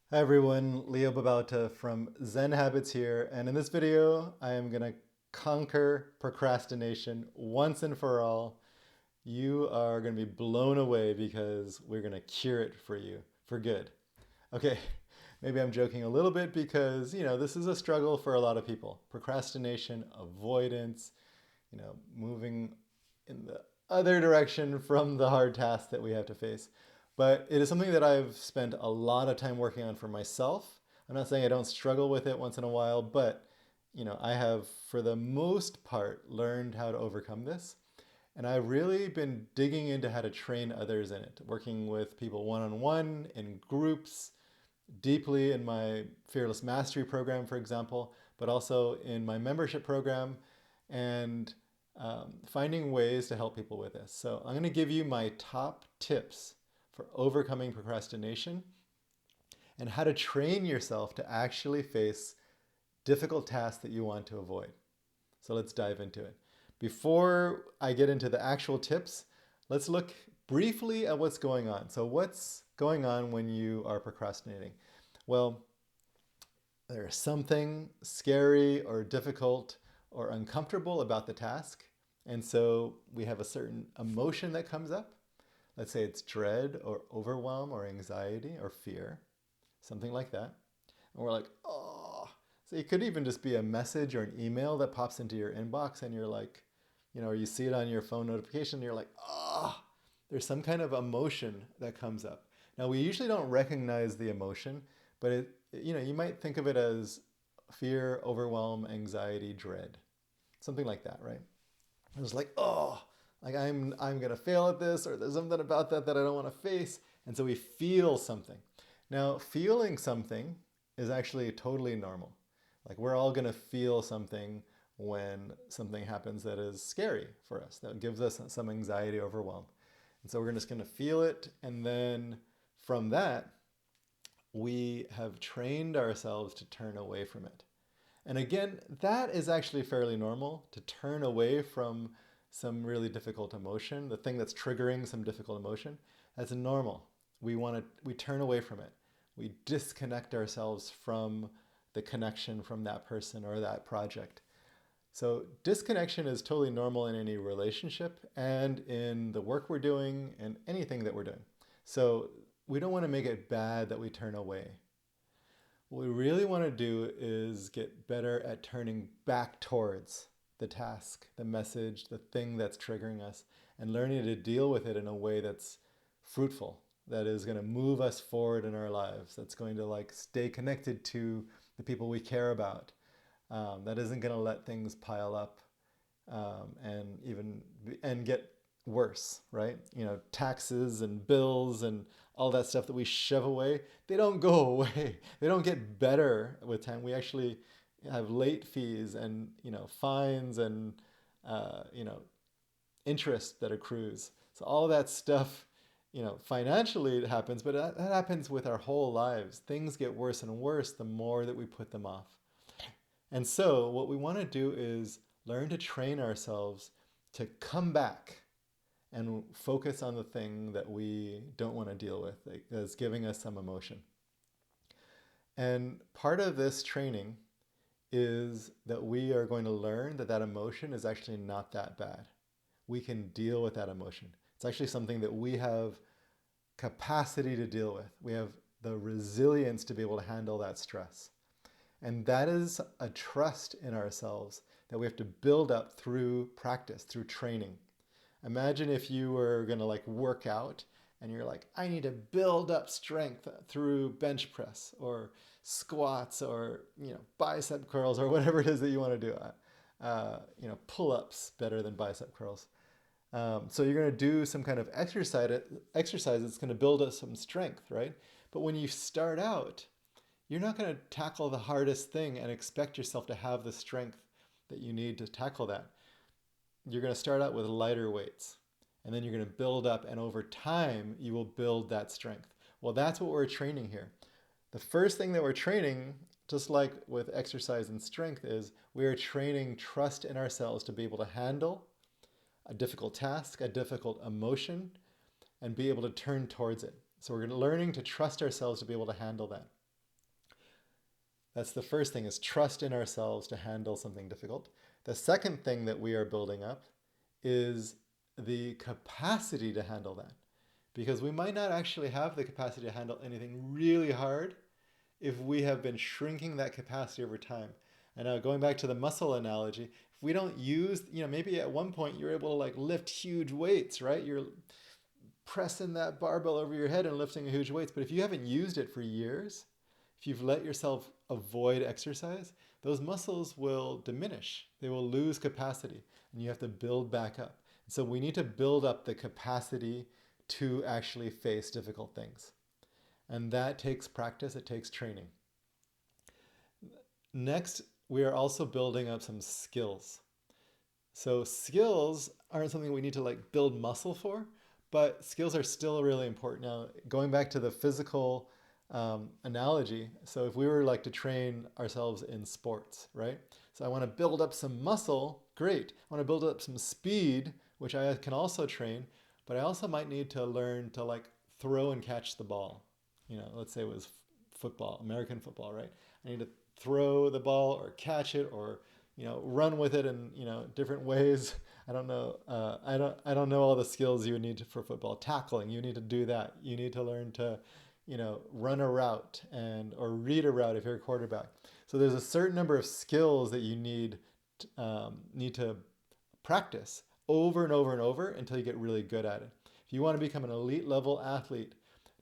Hi everyone, Leo Babauta from Zen Habits here, and in this video I am going to conquer procrastination once and for all. You are going to be blown away because we're going to cure it for you for good. Okay, maybe I'm joking a little bit because, this is a struggle for a lot of people. Procrastination, avoidance, moving in the other direction from the hard task that we have to face. But it is something that I've spent a lot of time working on for myself. I'm not saying I don't struggle with it once in a while, but I have, for the most part, learned how to overcome this. And I've really been digging into how to train others in it, working with people one-on-one, in groups, deeply in my Fearless Mastery program, for example, but also in my membership program, and finding ways to help people with this. So I'm going to give you my top tips for overcoming procrastination and how to train yourself to actually face difficult tasks that you want to avoid. So let's dive into it. Before I get into the actual tips, let's look briefly at what's going on. So what's going on when you are procrastinating? Well, there's something scary or difficult or uncomfortable about the task. And so we have a certain emotion that comes up. Let's say it's dread or overwhelm or anxiety or fear, something like that. And we're like, oh. So it could even just be a message or an email that pops into your inbox and you're like, or you see it on your phone notification and you're like, oh, there's some kind of emotion that comes up. Now, we usually don't recognize the emotion, but you might think of it as fear, overwhelm, anxiety, dread, something like that, right? It's like, oh, like I'm gonna fail at this, or there's something about that that I don't want to face, and so we feel something. Now, feeling something is actually totally normal. Like we're all gonna feel something when something happens that is scary for us, that gives us some anxiety, overwhelm. And so we're just gonna feel it, and then from that, we have trained ourselves to turn away from it. And again, that is actually fairly normal to turn away from some really difficult emotion, the thing that's triggering some difficult emotion. That's normal. We turn away from it. We disconnect ourselves from the connection from that person or that project. So disconnection is totally normal in any relationship and in the work we're doing and anything that we're doing. So we don't want to make it bad that we turn away. What we really want to do is get better at turning back towards the task, the message, the thing that's triggering us, and learning to deal with it in a way that's fruitful, that is going to move us forward in our lives, that's going to like stay connected to the people we care about, that isn't going to let things pile up and get worse, right? Taxes and bills and all that stuff that we shove away, they don't go away. They don't get better with time. We actually have late fees and fines and uh, you know interest that accrues. So all that stuff, financially it happens, but that happens with our whole lives. Things get worse and worse the more that we put them off. And so, what we want to do is learn to train ourselves to come back and focus on the thing that we don't want to deal with, that's giving us some emotion. And part of this training is that we are going to learn that that emotion is actually not that bad. We can deal with that emotion. It's actually something that we have capacity to deal with. We have the resilience to be able to handle that stress. And that is a trust in ourselves that we have to build up through practice, through training. Imagine if you were going to like work out and you're like, I need to build up strength through bench press or squats or bicep curls or whatever it is that you want to do. Pull-ups better than bicep curls. So you're going to do some kind of exercise that's going to build up some strength, right? But when you start out, you're not going to tackle the hardest thing and expect yourself to have the strength that you need to tackle that. You're going to start out with lighter weights, and then you're going to build up, and over time, you will build that strength. Well, that's what we're training here. The first thing that we're training, just like with exercise and strength, is we are training trust in ourselves to be able to handle a difficult task, a difficult emotion, and be able to turn towards it. So we're learning to trust ourselves to be able to handle that. That's the first thing, is trust in ourselves to handle something difficult. The second thing that we are building up is the capacity to handle that. Because we might not actually have the capacity to handle anything really hard if we have been shrinking that capacity over time. And now going back to the muscle analogy, if we don't use, maybe at one point you're able to like lift huge weights, right? You're pressing that barbell over your head and lifting huge weights. But if you haven't used it for years, if you've let yourself avoid exercise, those muscles will diminish. They will lose capacity and you have to build back up. And so we need to build up the capacity to actually face difficult things. And that takes practice, it takes training. Next, we are also building up some skills. So skills aren't something we need to like build muscle for, but skills are still really important. Now, going back to the physical analogy, so if we were like to train ourselves in sports, right? So I want to build up some muscle, great. I want to build up some speed, which I can also train, but I also might need to learn to like throw and catch the ball. Let's say it was football, American football, right? I need to throw the ball or catch it or run with it in different ways. I don't know. I don't know all the skills you would need for football. Tackling, you need to do that. You need to learn to run a route or read a route if you're a quarterback. So there's a certain number of skills that you need to practice over and over and over until you get really good at it. If you want to become an elite level athlete,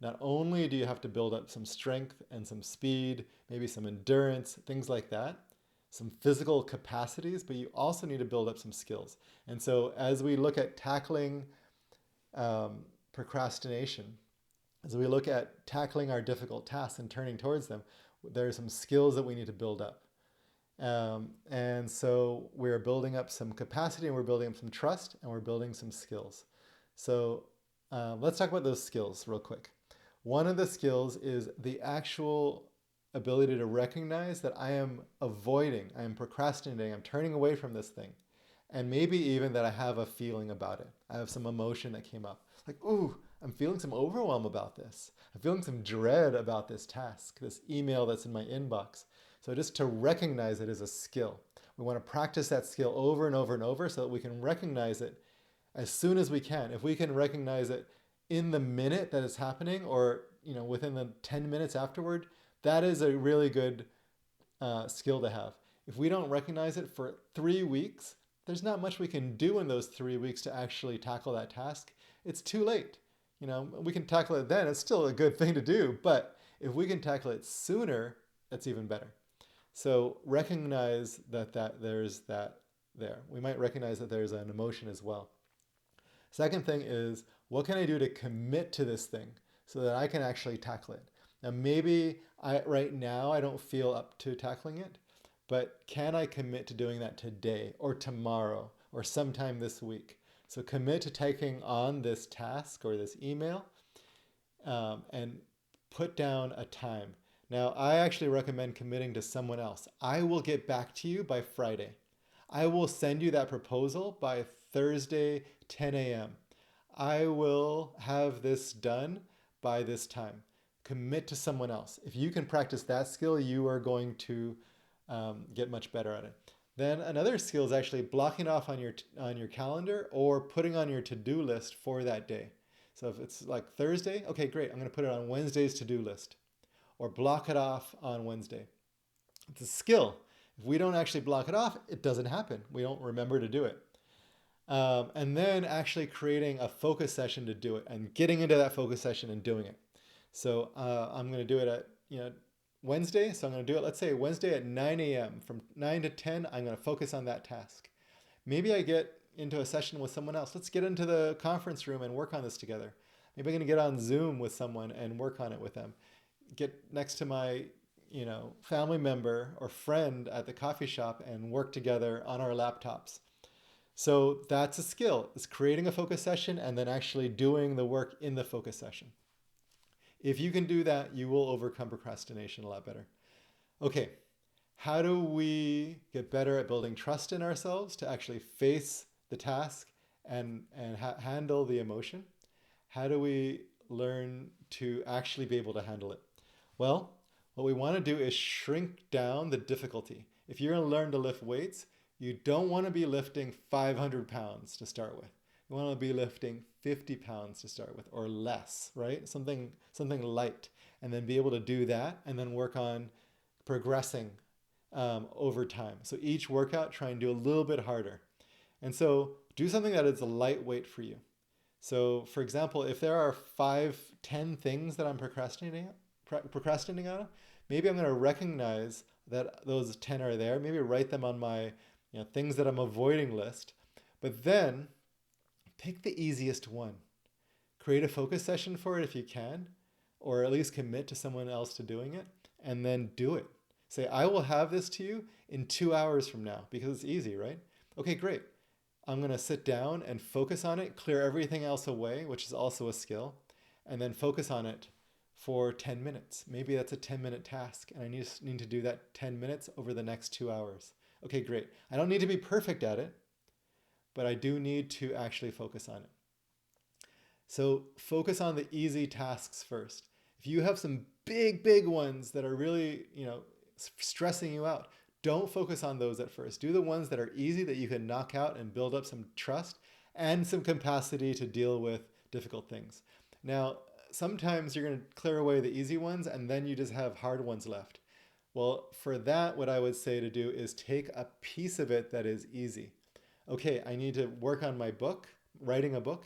not only do you have to build up some strength and some speed, maybe some endurance, things like that, some physical capacities, but you also need to build up some skills. And so as we look at tackling procrastination, as we look at tackling our difficult tasks and turning towards them, there are some skills that we need to build up. And so we're building up some capacity and we're building up some trust and we're building some skills. So let's talk about those skills real quick. One of the skills is the actual ability to recognize that I am avoiding, I am procrastinating, I'm turning away from this thing. And maybe even that I have a feeling about it. I have some emotion that came up. Like, ooh, I'm feeling some overwhelm about this. I'm feeling some dread about this task, this email that's in my inbox. So just to recognize it is a skill. We want to practice that skill over and over and over so that we can recognize it as soon as we can. If we can recognize it in the minute that it's happening or within the 10 minutes afterward, that is a really good skill to have. If we don't recognize it for 3 weeks, there's not much we can do in those 3 weeks to actually tackle that task. It's too late. We can tackle it then. It's still a good thing to do, but if we can tackle it sooner, that's even better. So recognize that there's that there. We might recognize that there's an emotion as well. Second thing is, what can I do to commit to this thing so that I can actually tackle it? Now, maybe right now I don't feel up to tackling it, but can I commit to doing that today or tomorrow or sometime this week? So commit to taking on this task or this email and put down a time. Now, I actually recommend committing to someone else. I will get back to you by Friday. I will send you that proposal by Thursday, 10 a.m. I will have this done by this time. Commit to someone else. If you can practice that skill, you are going to get much better at it. Then another skill is actually blocking off on your calendar or putting on your to-do list for that day. So if it's like Thursday, okay, great. I'm going to put it on Wednesday's to-do list or block it off on Wednesday. It's a skill. If we don't actually block it off, it doesn't happen. We don't remember to do it. And then actually creating a focus session to do it and getting into that focus session and doing it. So I'm going to do it at Wednesday. So I'm going to do it, let's say Wednesday at 9 a.m. From 9 to 10, I'm going to focus on that task. Maybe I get into a session with someone else. Let's get into the conference room and work on this together. Maybe I'm going to get on Zoom with someone and work on it with them. Get next to my family member or friend at the coffee shop and work together on our laptops. So that's a skill, is creating a focus session and then actually doing the work in the focus session. If you can do that, you will overcome procrastination a lot better. Okay, how do we get better at building trust in ourselves to actually face the task and handle the emotion? How do we learn to actually be able to handle it? Well, What we want to do is shrink down the difficulty. If you're going to learn to lift weights, you don't want to be lifting 500 pounds to start with. You want to be lifting 50 pounds to start with, or less, right? Something light, and then be able to do that, and then work on progressing over time. So each workout, try and do a little bit harder. And so do something that is lightweight for you. So for example, if there are 5, 10 things that I'm procrastinating on, maybe I'm going to recognize that those 10 are there. Maybe write them on my things that I'm avoiding list. But then pick the easiest one. Create a focus session for it if you can, or at least commit to someone else to doing it, and then do it. Say, I will have this to you in 2 hours from now, because it's easy, right? Okay, great. I'm going to sit down and focus on it, clear everything else away, which is also a skill, and then focus on it for 10 minutes. Maybe that's a 10-minute task, and I need to do that 10 minutes over the next 2 hours. Okay, great. I don't need to be perfect at it, but I do need to actually focus on it. So focus on the easy tasks first. If you have some big ones that are really, stressing you out, don't focus on those at first. Do the ones that are easy, that you can knock out and build up some trust and some capacity to deal with difficult things. Now, sometimes you're going to clear away the easy ones and then you just have hard ones left. Well, for that, what I would say to do is take a piece of it that is easy. Okay, I need to work on my book, writing a book.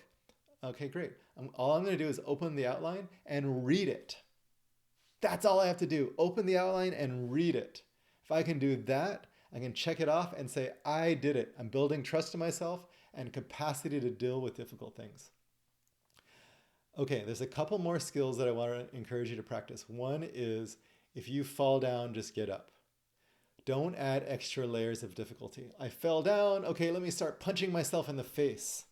Okay, great. All I'm going to do is open the outline and read it. That's all I have to do. Open the outline and read it. If I can do that, I can check it off and say, I did it. I'm building trust in myself and capacity to deal with difficult things. Okay, there's a couple more skills that I want to encourage you to practice. One is, if you fall down, just get up. Don't add extra layers of difficulty. I fell down. Okay, let me start punching myself in the face.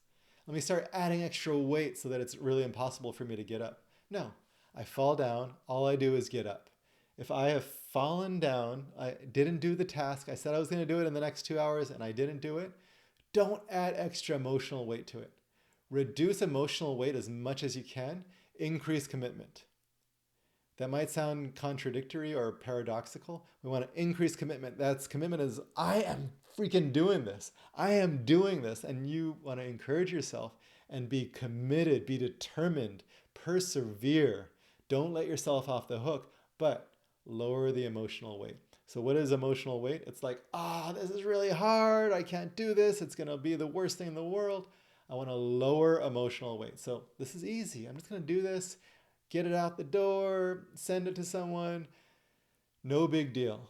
Let me start adding extra weight so that it's really impossible for me to get up. No, I fall down. All I do is get up. If I have fallen down, I didn't do the task, I said I was going to do it in the next 2 hours and I didn't do it, don't add extra emotional weight to it. Reduce emotional weight as much as you can. Increase commitment. That might sound contradictory or paradoxical. We want to increase commitment. Commitment is, I am freaking doing this. I am doing this. And you want to encourage yourself and be committed, be determined, persevere. Don't let yourself off the hook, but lower the emotional weight. So what is emotional weight? It's like, this is really hard. I can't do this. It's going to be the worst thing in the world. I want to lower emotional weight. So this is easy. I'm just going to do this, get it out the door, send it to someone. No big deal.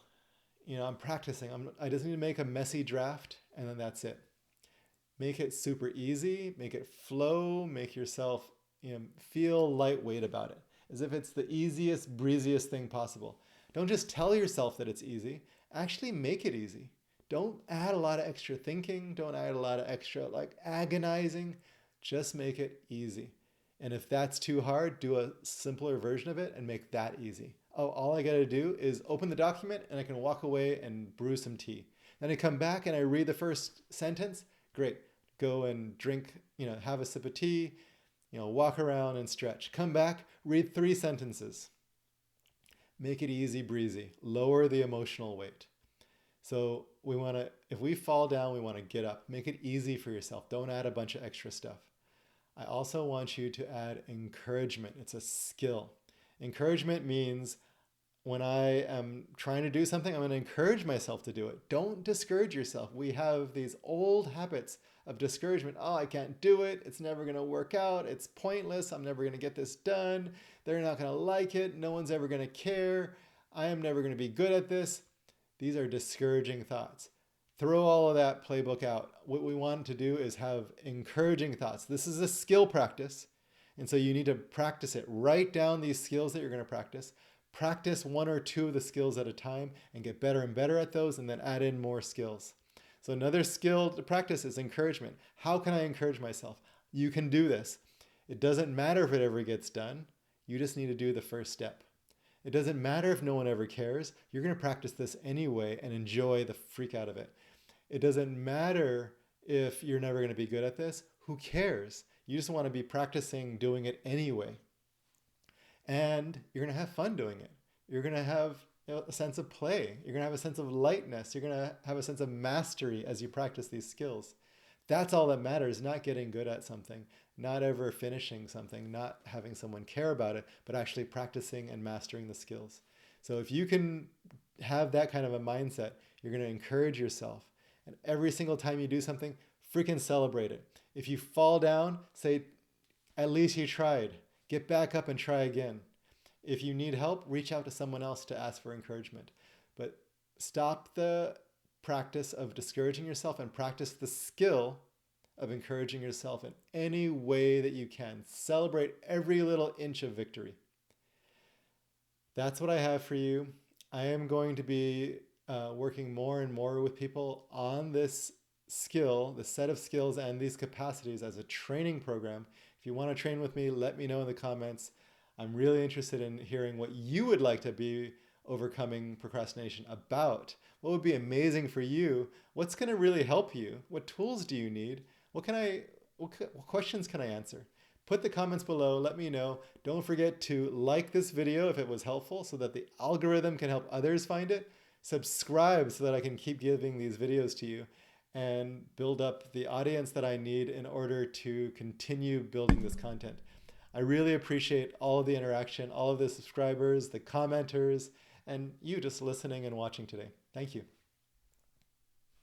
I'm practicing. I just need to make a messy draft, and then that's it. Make it super easy. Make it flow. Make yourself feel lightweight about it, as if it's the easiest, breeziest thing possible. Don't just tell yourself that it's easy. Actually make it easy. Don't add a lot of extra thinking. Don't add a lot of extra agonizing. Just make it easy. And if that's too hard, do a simpler version of it and make that easy. All I got to do is open the document and I can walk away and brew some tea. Then I come back and I read the first sentence. Great. Go and drink, have a sip of tea, walk around and stretch. Come back, read 3 sentences. Make it easy breezy. Lower the emotional weight. So if we fall down, we want to get up. Make it easy for yourself. Don't add a bunch of extra stuff. I also want you to add encouragement. It's a skill. Encouragement means when I am trying to do something, I'm going to encourage myself to do it. Don't discourage yourself. We have these old habits of discouragement. I can't do it. It's never going to work out. It's pointless. I'm never going to get this done. They're not going to like it. No one's ever going to care. I am never going to be good at this. These are discouraging thoughts. Throw all of that playbook out. What we want to do is have encouraging thoughts. This is a skill practice. And so you need to practice it. Write down these skills that you're going to practice. Practice 1 or 2 of the skills at a time and get better and better at those, and then add in more skills. So another skill to practice is encouragement. How can I encourage myself? You can do this. It doesn't matter if it ever gets done. You just need to do the first step. It doesn't matter if no one ever cares. You're going to practice this anyway and enjoy the freak out of it. It doesn't matter if you're never going to be good at this. Who cares? You just want to be practicing doing it anyway. And you're going to have fun doing it. You're going to have a sense of play. You're going to have a sense of lightness. You're going to have a sense of mastery as you practice these skills. That's all that matters, not getting good at something, not ever finishing something, not having someone care about it, but actually practicing and mastering the skills. So if you can have that kind of a mindset, you're going to encourage yourself. And every single time you do something, freaking celebrate it. If you fall down, say, at least you tried. Get back up and try again. If you need help, reach out to someone else to ask for encouragement. But stop the practice of discouraging yourself and practice the skill of encouraging yourself in any way that you can. Celebrate every little inch of victory. That's what I have for you. I am going to be working more and more with people on this skill, the set of skills and these capacities as a training program. If you want to train with me, let me know in the comments. I'm really interested in hearing what you would like to be overcoming procrastination about. What would be amazing for you? What's going to really help you? What tools do you need? What questions can I answer? Put the comments below, let me know. Don't forget to like this video if it was helpful so that the algorithm can help others find it. Subscribe so that I can keep giving these videos to you and build up the audience that I need in order to continue building this content. I really appreciate all of the interaction, all of the subscribers, the commenters, and you just listening and watching today. Thank you.